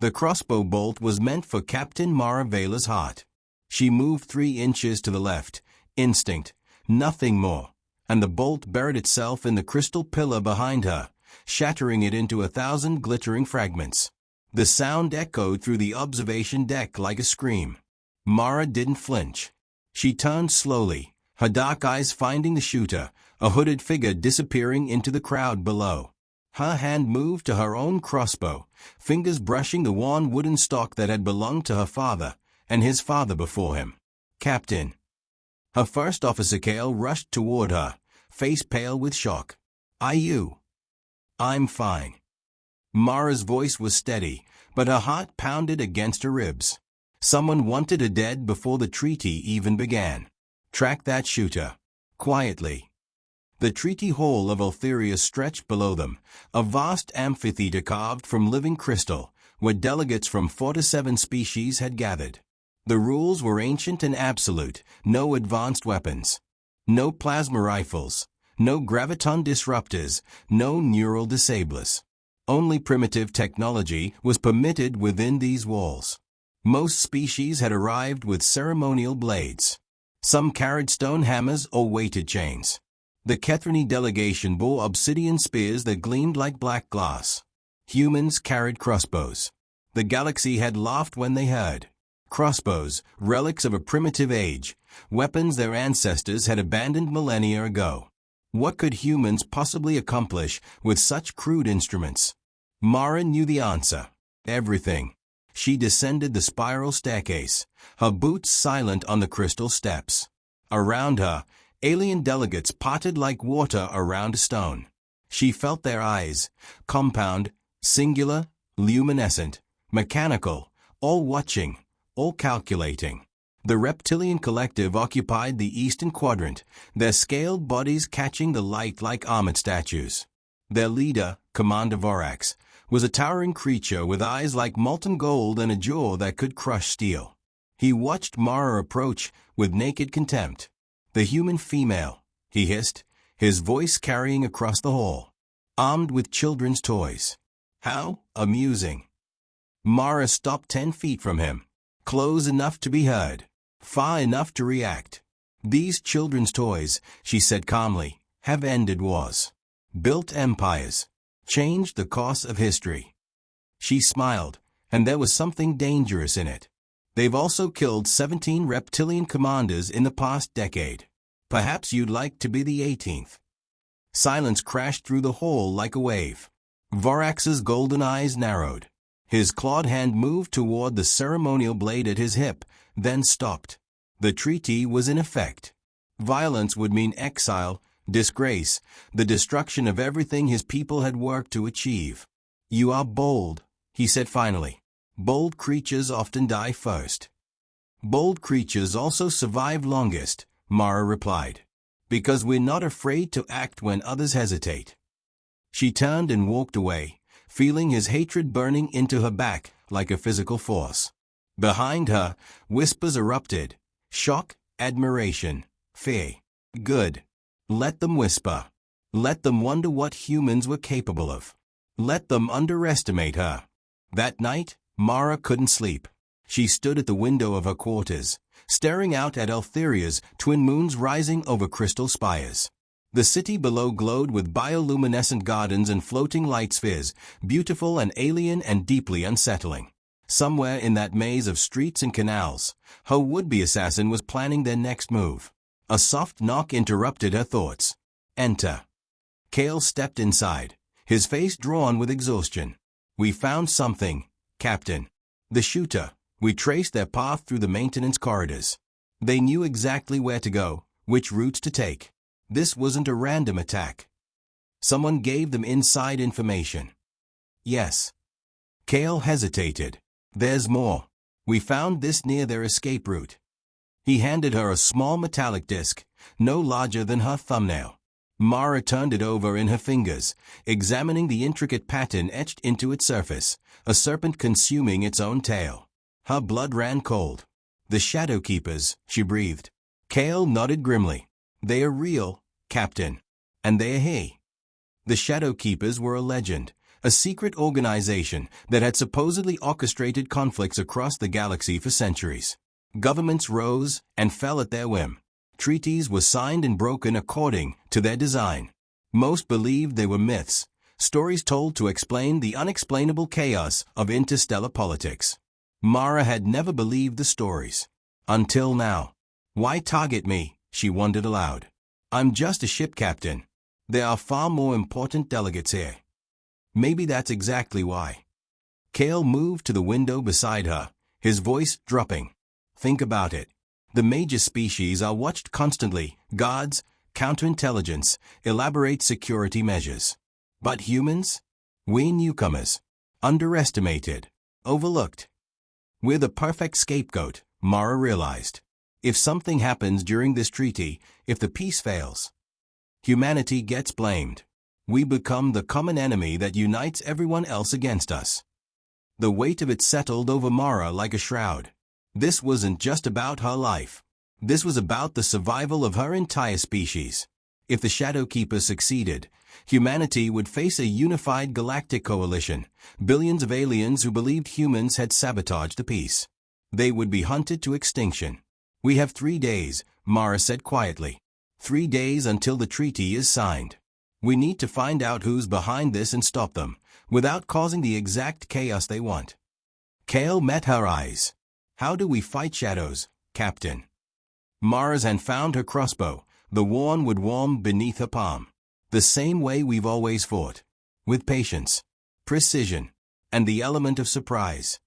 The crossbow bolt was meant for Captain Mara Vela's heart. She moved 3 inches to the left. Instinct, nothing more. And the bolt buried itself in the crystal pillar behind her, shattering it into 1,000 glittering fragments. The sound echoed through the observation deck like a scream. Mara didn't flinch. She turned slowly, her dark eyes finding the shooter, a hooded figure disappearing into the crowd below. Her hand moved to her own crossbow, fingers brushing the worn wooden stock that had belonged to her father, and his father before him. "Captain." Her first officer Kale rushed toward her, face pale with shock. "Are you?" "I'm fine." Mara's voice was steady, but her heart pounded against her ribs. Someone wanted her dead before the treaty even began. "Track that shooter." Quietly. The treaty hall of Altheria stretched below them, a vast amphitheater carved from living crystal, where delegates from 47 species had gathered. The rules were ancient and absolute: no advanced weapons, no plasma rifles, no graviton disruptors, no neural disablers. Only primitive technology was permitted within these walls. Most species had arrived with ceremonial blades. Some carried stone hammers or weighted chains. The Kethrani delegation bore obsidian spears that gleamed like black glass. Humans carried crossbows. The galaxy had laughed when they heard. Crossbows, relics of a primitive age, weapons their ancestors had abandoned millennia ago. What could humans possibly accomplish with such crude instruments? Mara knew the answer. Everything. She descended the spiral staircase, her boots silent on the crystal steps. Around her, alien delegates parted like water around a stone. She felt their eyes, compound, singular, luminescent, mechanical, all watching, all calculating. The reptilian collective occupied the eastern quadrant, their scaled bodies catching the light like armored statues. Their leader, Commander Vorax, was a towering creature with eyes like molten gold and a jaw that could crush steel. He watched Mara approach with naked contempt. "The human female," he hissed, his voice carrying across the hall. "Armed with children's toys. How amusing." Mara stopped 10 feet from him. Close enough to be heard. Far enough to react. "These children's toys," she said calmly, "have ended wars. Built empires. Changed the course of history." She smiled, and there was something dangerous in it. "They've also killed 17 reptilian commanders in the past decade. Perhaps you'd like to be the 18th. Silence crashed through the hall like a wave. Vorax's golden eyes narrowed. His clawed hand moved toward the ceremonial blade at his hip, then stopped. The treaty was in effect. Violence would mean exile, disgrace, the destruction of everything his people had worked to achieve. "You are bold," he said finally. "Bold creatures often die first." "Bold creatures also survive longest," Mara replied. "Because we're not afraid to act when others hesitate." She turned and walked away, feeling his hatred burning into her back like a physical force. Behind her, whispers erupted. Shock, admiration, fear. Good. Let them whisper. Let them wonder what humans were capable of. Let them underestimate her. That night, Mara couldn't sleep. She stood at the window of her quarters, staring out at Altheria's twin moons rising over crystal spires. The city below glowed with bioluminescent gardens and floating light spheres, beautiful and alien and deeply unsettling. Somewhere in that maze of streets and canals, her would-be assassin was planning their next move. A soft knock interrupted her thoughts. "Enter." Kale stepped inside, his face drawn with exhaustion. "We found something, Captain." "The shooter." We traced their path through the maintenance corridors. They knew exactly where to go, which routes to take. This wasn't a random attack. Someone gave them inside information. "Yes." Kale hesitated. "There's more. We found this near their escape route." He handed her a small metallic disc, no larger than her thumbnail. Mara turned it over in her fingers, examining the intricate pattern etched into its surface, a serpent consuming its own tail. Her blood ran cold. "The Shadow Keepers," she breathed. Kale nodded grimly. "They are real, Captain. And they are he." The Shadow Keepers were a legend, a secret organization that had supposedly orchestrated conflicts across the galaxy for centuries. Governments rose and fell at their whim. Treaties were signed and broken according to their design. Most believed they were myths, stories told to explain the unexplainable chaos of interstellar politics. Mara had never believed the stories. Until now. Why target me? She wondered aloud. I'm just a ship captain. There are far more important delegates here. Maybe that's exactly why. Kale moved to the window beside her, his voice dropping. Think about it. The major species are watched constantly, guards, counterintelligence, elaborate security measures. But humans? We're newcomers. Underestimated. Overlooked. We're the perfect scapegoat, Mara realized. If something happens during this treaty, if the peace fails, humanity gets blamed. We become the common enemy that unites everyone else against us. The weight of it settled over Mara like a shroud. This wasn't just about her life. This was about the survival of her entire species. If the Shadowkeeper succeeded, humanity would face a unified galactic coalition, billions of aliens who believed humans had sabotaged the peace. They would be hunted to extinction. We have 3 days, Mara said quietly. 3 days until the treaty is signed. We need to find out who's behind this and stop them, without causing the exact chaos they want. Kale met her eyes. How do we fight shadows, Captain? Mara's hand found her crossbow, the worn wood warm beneath her palm. The same way we've always fought. With patience, precision, and the element of surprise.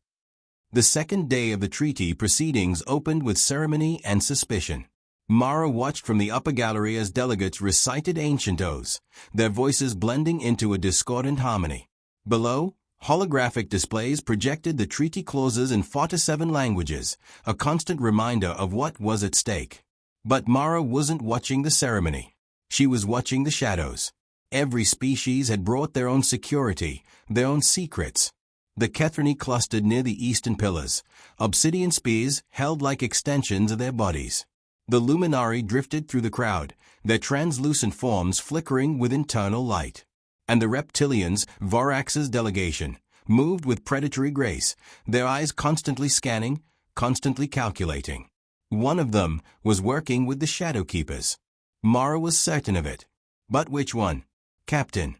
The second day of the treaty proceedings opened with ceremony and suspicion. Mara watched from the upper gallery as delegates recited ancient oaths, their voices blending into a discordant harmony. Below, holographic displays projected the treaty clauses in 47 languages, a constant reminder of what was at stake. But Mara wasn't watching the ceremony. She was watching the shadows. Every species had brought their own security, their own secrets. The Kethrani clustered near the eastern pillars, obsidian spears held like extensions of their bodies. The Luminari drifted through the crowd, their translucent forms flickering with internal light. And the Reptilians, Vorax's delegation, moved with predatory grace, their eyes constantly scanning, constantly calculating. One of them was working with the Shadowkeepers. Mara was certain of it. But which one? Captain.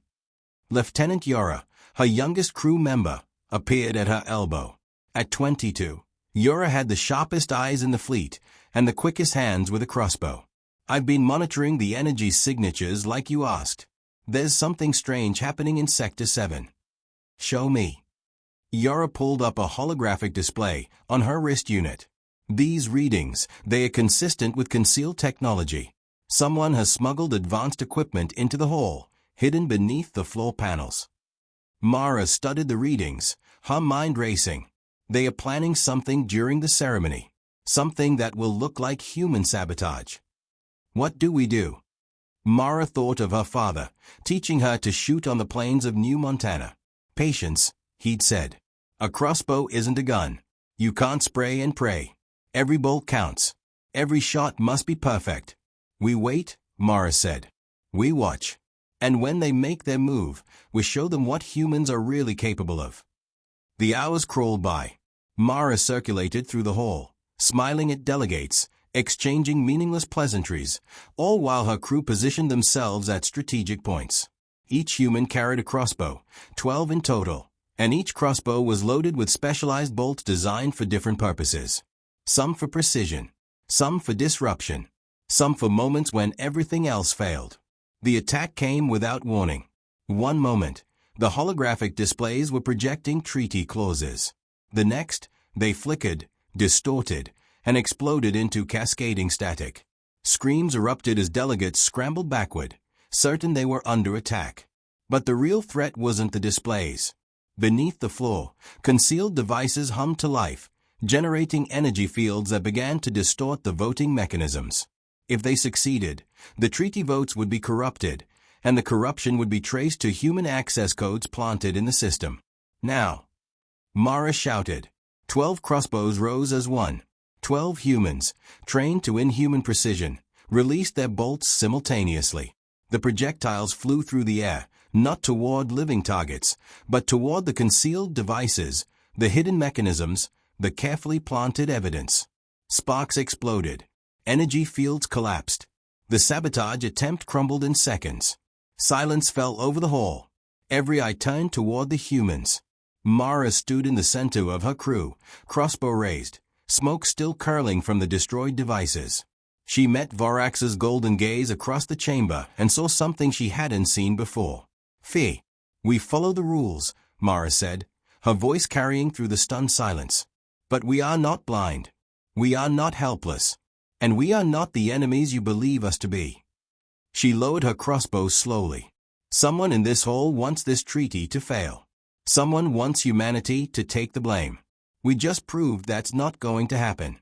Lieutenant Yora, her youngest crew member, appeared at her elbow. At 22, Yora had the sharpest eyes in the fleet and the quickest hands with a crossbow. I've been monitoring the energy signatures like you asked. There's something strange happening in Sector 7. Show me. Yora pulled up a holographic display on her wrist unit. These readings, they are consistent with concealed technology. Someone has smuggled advanced equipment into the hall, hidden beneath the floor panels. Mara studied the readings, her mind racing. They are planning something during the ceremony. Something that will look like human sabotage. What do we do? Mara thought of her father, teaching her to shoot on the plains of New Montana. Patience, he'd said. A crossbow isn't a gun. You can't spray and pray. Every bolt counts. Every shot must be perfect. We wait, Mara said. We watch. And when they make their move, we show them what humans are really capable of. The hours crawled by. Mara circulated through the hall, smiling at delegates, exchanging meaningless pleasantries, all while her crew positioned themselves at strategic points. Each human carried a crossbow, 12 in total, and each crossbow was loaded with specialized bolts designed for different purposes. Some for precision, some for disruption, some for moments when everything else failed. The attack came without warning. One moment, the holographic displays were projecting treaty clauses. The next, they flickered, distorted, and exploded into cascading static. Screams erupted as delegates scrambled backward, certain they were under attack. But the real threat wasn't the displays. Beneath the floor, concealed devices hummed to life, generating energy fields that began to distort the voting mechanisms. If they succeeded, the treaty votes would be corrupted, and the corruption would be traced to human access codes planted in the system. Now, Mara shouted. 12 crossbows rose as one. 12 humans, trained to inhuman precision, released their bolts simultaneously. The projectiles flew through the air, not toward living targets, but toward the concealed devices, the hidden mechanisms, the carefully planted evidence. Sparks exploded. Energy fields collapsed. The sabotage attempt crumbled in seconds. Silence fell over the hall. Every eye turned toward the humans. Mara stood in the center of her crew, crossbow raised, smoke still curling from the destroyed devices. She met Vorax's golden gaze across the chamber and saw something she hadn't seen before. "Fee. We follow the rules," Mara said, her voice carrying through the stunned silence. "But we are not blind. We are not helpless. And we are not the enemies you believe us to be." She lowered her crossbow slowly. "Someone in this hall wants this treaty to fail. Someone wants humanity to take the blame. We just proved that's not going to happen."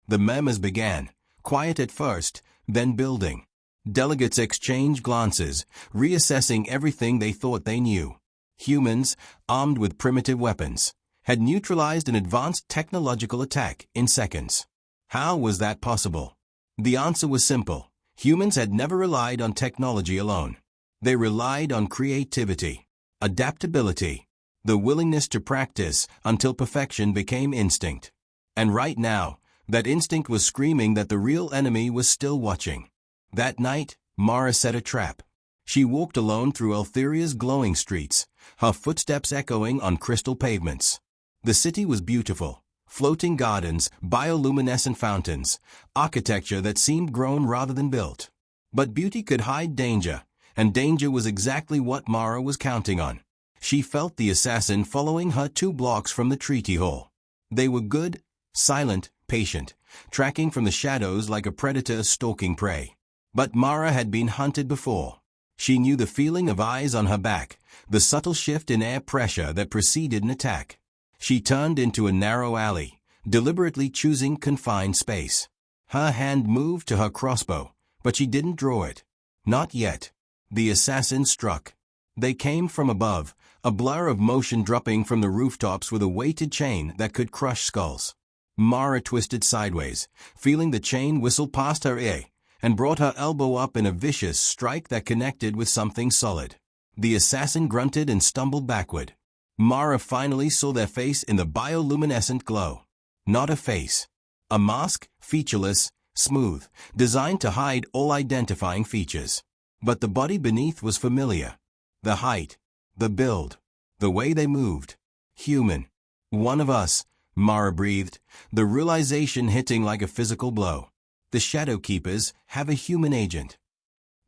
The murmurs began, quiet at first, then building. Delegates exchanged glances, reassessing everything they thought they knew. Humans, armed with primitive weapons, had neutralized an advanced technological attack in seconds. How was that possible? The answer was simple. Humans had never relied on technology alone. They relied on creativity, adaptability, the willingness to practice until perfection became instinct. And right now, that instinct was screaming that the real enemy was still watching. That night, Mara set a trap. She walked alone through Eltheria's glowing streets, her footsteps echoing on crystal pavements. The city was beautiful. Floating gardens, bioluminescent fountains, architecture that seemed grown rather than built. But beauty could hide danger, and danger was exactly what Mara was counting on. She felt the assassin following her 2 blocks from the treaty hall. They were good, silent, patient, tracking from the shadows like a predator stalking prey. But Mara had been hunted before. She knew the feeling of eyes on her back, the subtle shift in air pressure that preceded an attack. She turned into a narrow alley, deliberately choosing confined space. Her hand moved to her crossbow, but she didn't draw it. Not yet. The assassin struck. They came from above, a blur of motion dropping from the rooftops with a weighted chain that could crush skulls. Mara twisted sideways, feeling the chain whistle past her ear, and brought her elbow up in a vicious strike that connected with something solid. The assassin grunted and stumbled backward. Mara finally saw their face in the bioluminescent glow. Not a face. A mask, featureless, smooth, designed to hide all identifying features. But the body beneath was familiar. The height, the build, the way they moved. Human. "One of us," Mara breathed, the realization hitting like a physical blow. "The Shadow Keepers have a human agent."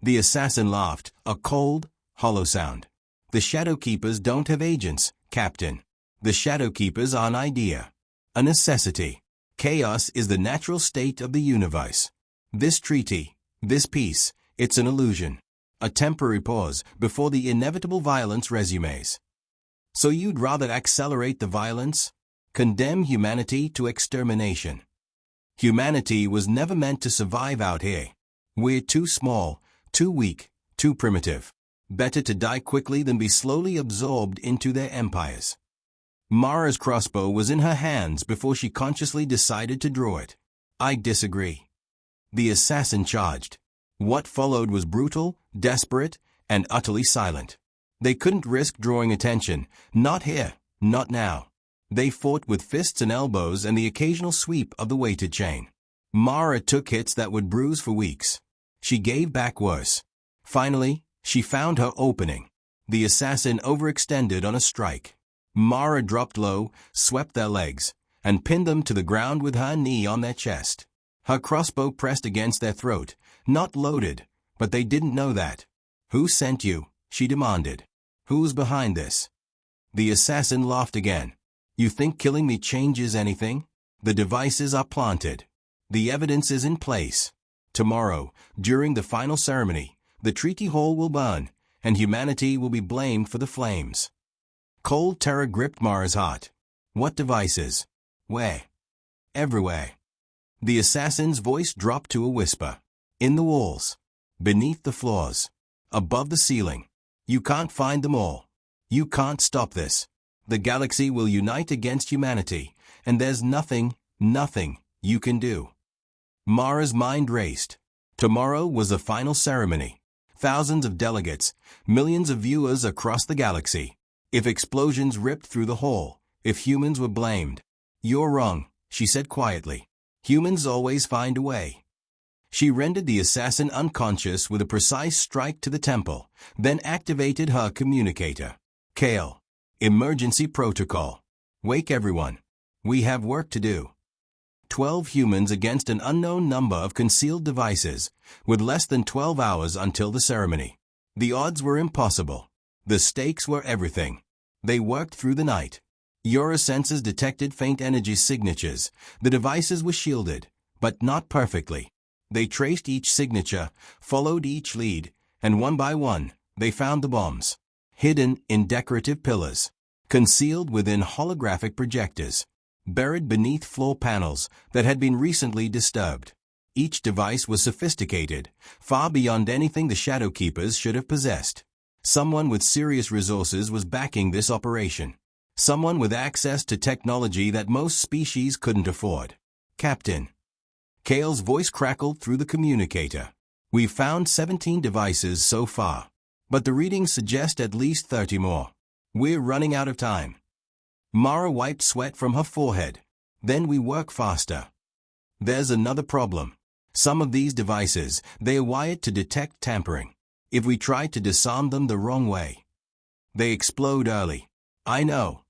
The assassin laughed, a cold, hollow sound. "The Shadow Keepers don't have agents, Captain. The Shadow Keepers are an idea. A necessity. Chaos is the natural state of the universe. This treaty, this peace, it's an illusion. A temporary pause before the inevitable violence resumes." "So you'd rather accelerate the violence? Condemn humanity to extermination?" "Humanity was never meant to survive out here. We're too small, too weak, too primitive. Better to die quickly than be slowly absorbed into their empires." Mara's crossbow was in her hands before she consciously decided to draw it. "I disagree." The assassin charged. What followed was brutal, desperate, and utterly silent. They couldn't risk drawing attention. Not here, not now. They fought with fists and elbows and the occasional sweep of the weighted chain. Mara took hits that would bruise for weeks. She gave back worse. Finally, she found her opening. The assassin overextended on a strike. Mara dropped low, swept their legs, and pinned them to the ground with her knee on their chest. Her crossbow pressed against their throat, not loaded, but they didn't know that. "Who sent you?" she demanded. "Who's behind this?" The assassin laughed again. "You think killing me changes anything? The devices are planted. The evidence is in place. Tomorrow, during the final ceremony, the treaty hall will burn, and humanity will be blamed for the flames." Cold terror gripped Mara's heart. What devices? Where? Everywhere. The assassin's voice dropped to a whisper. "In the walls. Beneath the floors. Above the ceiling. You can't find them all. You can't stop this. The galaxy will unite against humanity, and there's nothing you can do." Mara's mind raced. Tomorrow was the final ceremony. thousands of delegates, millions of viewers across the galaxy. If explosions ripped through the hall, if humans were blamed. "You're wrong," she said quietly. "Humans always find a way." She rendered the assassin unconscious with a precise strike to the temple, then activated her communicator. "Kale. Emergency protocol. Wake everyone. We have work to do." 12 humans against an unknown number of concealed devices, with less than 12 hours until the ceremony. The odds were impossible. The stakes were everything. They worked through the night. Yora sensors detected faint energy signatures. The devices were shielded, but not perfectly. They traced each signature, followed each lead, and one by one, they found the bombs. Hidden in decorative pillars, concealed within holographic projectors, buried beneath floor panels that had been recently disturbed. Each device was sophisticated, far beyond anything the Shadowkeepers should have possessed. Someone with serious resources was backing this operation. Someone with access to technology that most species couldn't afford. "Captain." Kale's voice crackled through the communicator. "We've found 17 devices so far, but the readings suggest at least 30 more. We're running out of time." Mara wiped sweat from her forehead. "Then we work faster. There's another problem. Some of these devices, they are wired to detect tampering. If we try to disarm them the wrong way, they explode early." "I know."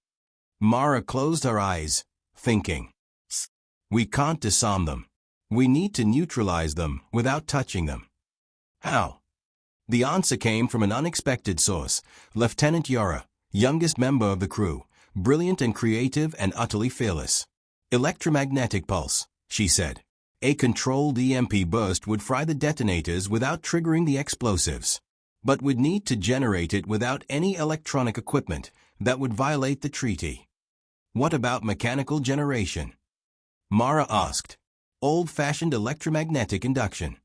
Mara closed her eyes, thinking. "We can't disarm them. We need to neutralize them without touching them." "How?" The answer came from an unexpected source. Lieutenant Yora, youngest member of the crew, brilliant and creative and utterly fearless. "Electromagnetic pulse," she said. "A controlled EMP burst would fry the detonators without triggering the explosives. But would need to generate it without any electronic equipment. That would violate the treaty." "What about mechanical generation?" Mara asked. "Old-fashioned electromagnetic induction."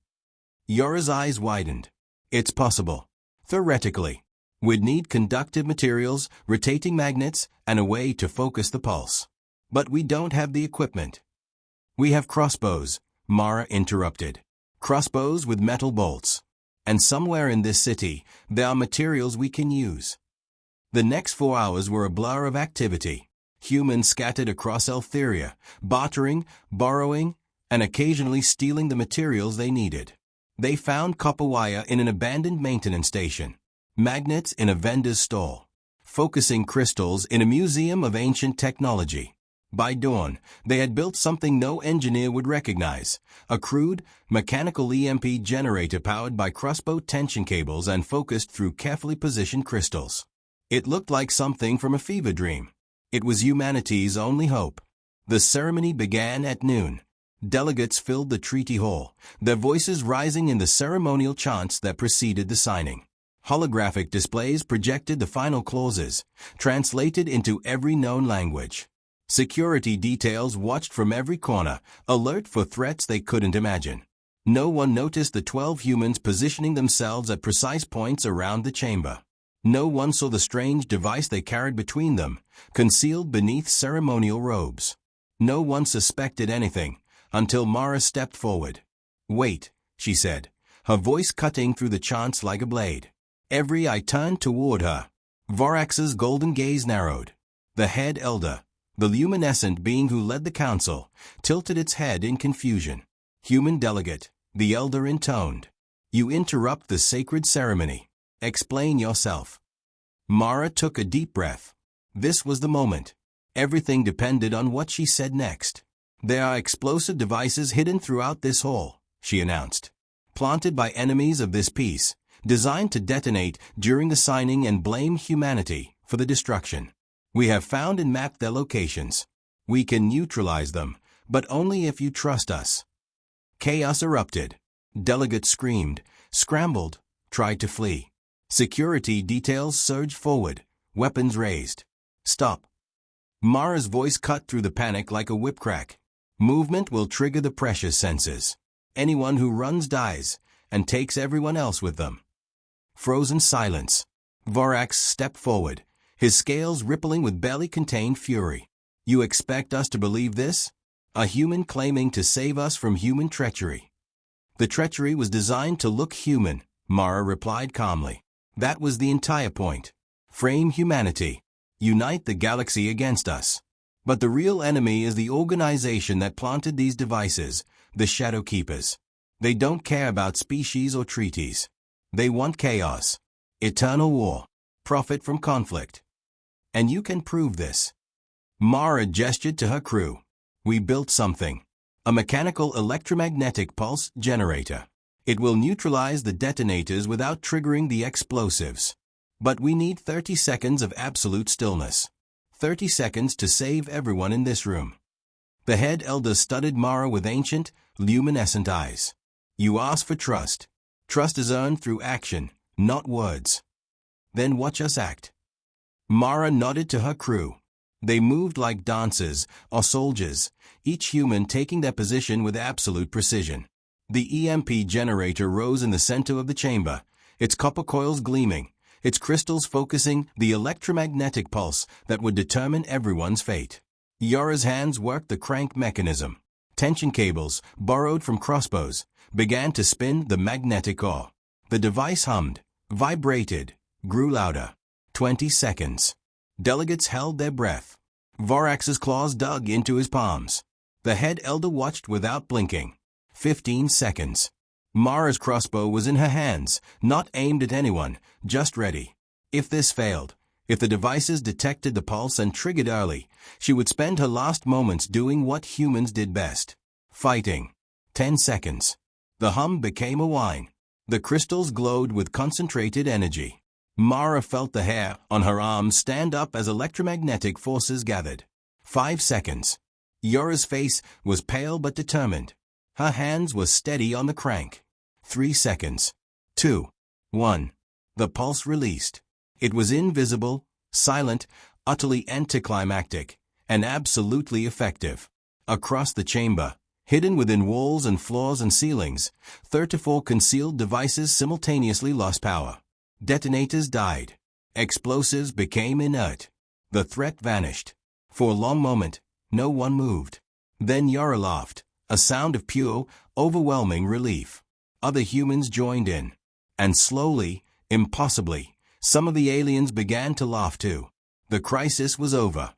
Yora's eyes widened. "It's possible. Theoretically. We'd need conductive materials, rotating magnets, and a way to focus the pulse. But we don't have the equipment." "We have crossbows," Mara interrupted. "Crossbows with metal bolts. And somewhere in this city, there are materials we can use." The next 4 hours were a blur of activity. Humans scattered across Eltheria, bartering, borrowing, and occasionally stealing the materials they needed. They found copper wire in an abandoned maintenance station, magnets in a vendor's stall, focusing crystals in a museum of ancient technology. By dawn, they had built something no engineer would recognize, a crude, mechanical EMP generator powered by crossbow tension cables and focused through carefully positioned crystals. It looked like something from a fever dream. It was humanity's only hope. The ceremony began at noon. Delegates filled the treaty hall, their voices rising in the ceremonial chants that preceded the signing. Holographic displays projected the final clauses, translated into every known language. Security details watched from every corner, alert for threats they couldn't imagine. No one noticed the 12 humans positioning themselves at precise points around the chamber. No one saw the strange device they carried between them, concealed beneath ceremonial robes. No one suspected anything, until Mara stepped forward. "Wait," she said, her voice cutting through the chants like a blade. Every eye turned toward her. Vorax's golden gaze narrowed. The head elder, the luminescent being who led the council, tilted its head in confusion. "Human delegate," the elder intoned. "You interrupt the sacred ceremony. Explain yourself." Mara took a deep breath. This was the moment. Everything depended on what she said next. "There are explosive devices hidden throughout this hall," she announced. "Planted by enemies of this peace, designed to detonate during the signing and blame humanity for the destruction. We have found and mapped their locations. We can neutralize them, but only if you trust us." Chaos erupted. Delegates screamed, scrambled, tried to flee. Security details surged forward, weapons raised. "Stop." Mara's voice cut through the panic like a whip crack. "Movement will trigger the pressure sensors. Anyone who runs dies, and takes everyone else with them." Frozen silence. Vorax stepped forward, his scales rippling with barely contained fury. "You expect us to believe this? A human claiming to save us from human treachery." The treachery was designed to look human, Mara replied calmly. That was the entire point. Frame humanity. Unite the galaxy against us. But the real enemy is the organization that planted these devices, the Shadow Keepers. They don't care about species or treaties. They want chaos, eternal war, profit from conflict. And you can prove this. Mara gestured to her crew. We built something. A mechanical electromagnetic pulse generator. It will neutralize the detonators without triggering the explosives. But we need 30 seconds of absolute stillness. 30 seconds to save everyone in this room. The head elder studied Mara with ancient, luminescent eyes. You asked for trust. Trust is earned through action, not words. Then watch us act. Mara nodded to her crew. They moved like dancers or soldiers, each human taking their position with absolute precision. The EMP generator rose in the center of the chamber, its copper coils gleaming, its crystals focusing the electromagnetic pulse that would determine everyone's fate. Yora's hands worked the crank mechanism. Tension cables, borrowed from crossbows, began to spin the magnetic ore. The device hummed, vibrated, grew louder. 20 seconds. Delegates held their breath. Vorax's claws dug into his palms. The head elder watched without blinking. 15 seconds. Mara's crossbow was in her hands, not aimed at anyone, just ready. If this failed, if the devices detected the pulse and triggered early, she would spend her last moments doing what humans did best. Fighting. 10 seconds. The hum became a whine. The crystals glowed with concentrated energy. Mara felt the hair on her arms stand up as electromagnetic forces gathered. 5 seconds. Yora's face was pale but determined. Her hands were steady on the crank. 3 seconds. 2. 1. The pulse released. It was invisible, silent, utterly anticlimactic, and absolutely effective. Across the chamber, hidden within walls and floors and ceilings, 34 concealed devices simultaneously lost power. Detonators died. Explosives became inert. The threat vanished. For a long moment, no one moved. Then Yara laughed, a sound of pure, overwhelming relief. Other humans joined in. And slowly, impossibly, some of the aliens began to laugh too. The crisis was over.